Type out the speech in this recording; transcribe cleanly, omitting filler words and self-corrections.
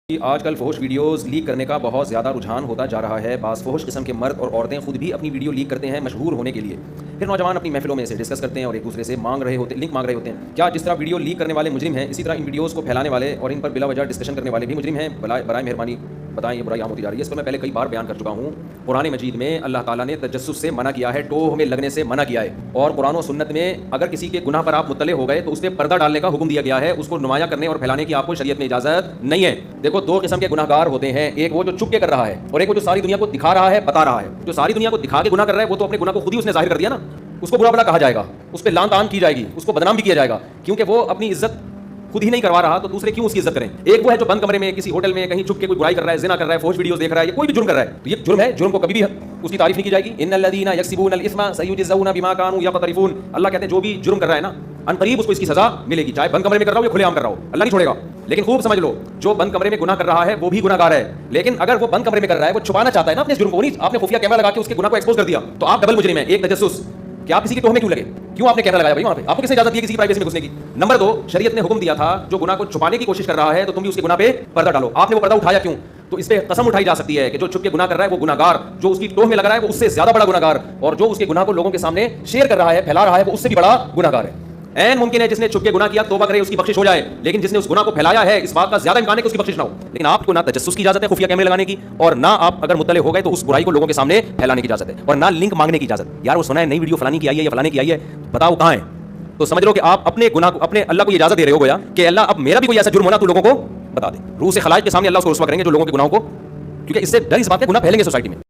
آج کل فحش ویڈیوز لیک کرنے کا بہت زیادہ رجحان ہوتا جا رہا ہے۔ بعض فحش قسم کے مرد اور عورتیں خود بھی اپنی ویڈیو لیک کرتے ہیں مشہور ہونے کے لیے، پھر نوجوان اپنی محفلوں میں اسے ڈسکس کرتے ہیں اور ایک دوسرے سے لنک مانگ رہے ہوتے ہیں۔ کیا جس طرح ویڈیو لیک کرنے والے مجرم ہیں، اسی طرح ان ویڈیوز کو پھیلانے والے اور ان پر بلا وجہ ڈسکشن کرنے والے بھی مجرم ہیں؟ برائے مہربانی بتائیں، یہ برائی عام ہوتی جا رہی ہے۔ اس پر میں پہلے کئی بار بیان کر چکا ہوں۔ قرآن مجید میں اللہ تعالیٰ نے تجسس سے منع کیا ہے، ٹوہ میں لگنے سے منع کیا ہے، اور قرآن و سنت میں اگر کسی کے گناہ پر آپ مطلع ہو گئے تو اس پہ پردہ ڈالنے کا حکم دیا گیا ہے، اس کو نمایاں کرنے اور پھیلانے کی آپ کو شریعت میں اجازت نہیں ہے۔ دیکھو، دو قسم کے گناہ گار ہوتے ہیں، ایک وہ جو چھپ کے کر رہا ہے اور ایک وہ جو ساری دنیا کو دکھا رہا ہے، بتا رہا ہے۔ جو ساری دنیا کو دکھا کے گناہ کر رہا ہے وہ تو اپنے گناہ کو خود ہی اس نے ظاہر کر دیا نا، اس کو برا بھلا کہا جائے گا، اس پہ لعن طعن کی جائے گی، اس کو بدنام بھی کیا جائے گا، کیونکہ وہ اپنی عزت خود ہی نہیں کروا رہا تو دوسرے کیوں اس کی عزت کریں۔ ایک وہ ہے جو بند کمرے میں کسی ہوٹل میں کہیں چھپ کے کوئی برائی کر رہا ہے، زنا کر رہا ہے، فحش ویڈیوز دیکھ رہا ہے، یا کوئی بھی جرم کر رہا ہے، تو یہ جرم ہے، جرم کو کبھی بھی اس کی تعریف نہیں کی جائے گی۔ ان الذین یکسبون الاثم سیجزون بما كانوا یقترفون، اللہ کہتے ہیں جو بھی جرم کر رہا ہے نا، ان قریب اس کو اس کی سزا ملے گی، چاہے بند کمرے میں کر رہا ہو یا کھلے عام کر رہا ہو، اللہ نہیں چھوڑے گا۔ لیکن خوب سمجھ لو، جو بند کمرے میں گناہ کر رہا ہے وہ بھی گناہ گار ہے، لیکن اگر وہ بند کمرے میں کر رہا ہے، وہ چھپانا چاہتا ہے نا اپنے جرم کو، نہیں آپ نے خفیہ کیمرہ لگا کے اس کے گناہ کو ایکسپوز کر دیا، تو آپ ڈبل مجرم ہیں۔ ایک تجسس کہ آپ کسی کی ٹوہ میں کیوں لگے، کیوں آپ نے کیمرہ لگایا بھائی وہاں پہ، آپ کو کس نے اجازت دی کسی کی پرائیویسی میں گھسنے کی؟ نمبر دو، شریعت نے حکم دیا تھا جو گناہ کو چھپانے کی کوشش کر رہا ہے تو تم بھی اس کے گناہ پہ پردہ ڈالو، آپ نے وہ پردہ اٹھایا کیوں؟ تو اس پہ قسم اٹھائی جا سکتی ہے کہ جو چھپ کے گناہ کر رہا ہے وہ گناہ گار، جو اس کی ٹوہ میں لگ رہا ہے وہ اس سے زیادہ بڑا گناہ گار، اور جو اس کے گناہ کو لوگوں کے سامنے شیئر کر رہا ہے، پھیلا رہا ہے، وہ اس سے بھی بڑا گناہ گار ہے۔ این ممکن ہے جس نے چھپ کے گناہ کیا توبہ کرے، اس کی بخشش ہو جائے، لیکن جس نے اس گناہ کو پھیلایا ہے اس بات کا زیادہ امکان ہے کہ اس کی بخشش نہ ہو۔ لیکن آپ کو نہ تجسس کی اجازت ہے خفیہ کیمرے لگانے کی، اور نہ آپ اگر مطلع ہو گئے تو اس برائی کو لوگوں کے سامنے پھیلانے کی اجازت ہے، اور نہ لنک مانگنے کی اجازت۔ یار وہ سنا ہے نئی ویڈیو فلانی کی آئی ہے یا فلانے کی آئی ہے، بتاؤ کہاں ہے؟ تو سمجھ لو کہ آپ اپنے گناہ کو، اپنے اللہ کو یہ اجازت دے رہے ہو گویا کہ اللہ اب میرا بھی کوئی ایسا جرم ہونا تو لوگوں کو بتا دے۔ روح سے خلائق کے سامنے اللہ اس کو رسوا کریں گے جو لوگوں کے گناہوں کو، کیونکہ اس سے ڈر اس بات کے گناہ پھیلیں گے سوسائٹی میں۔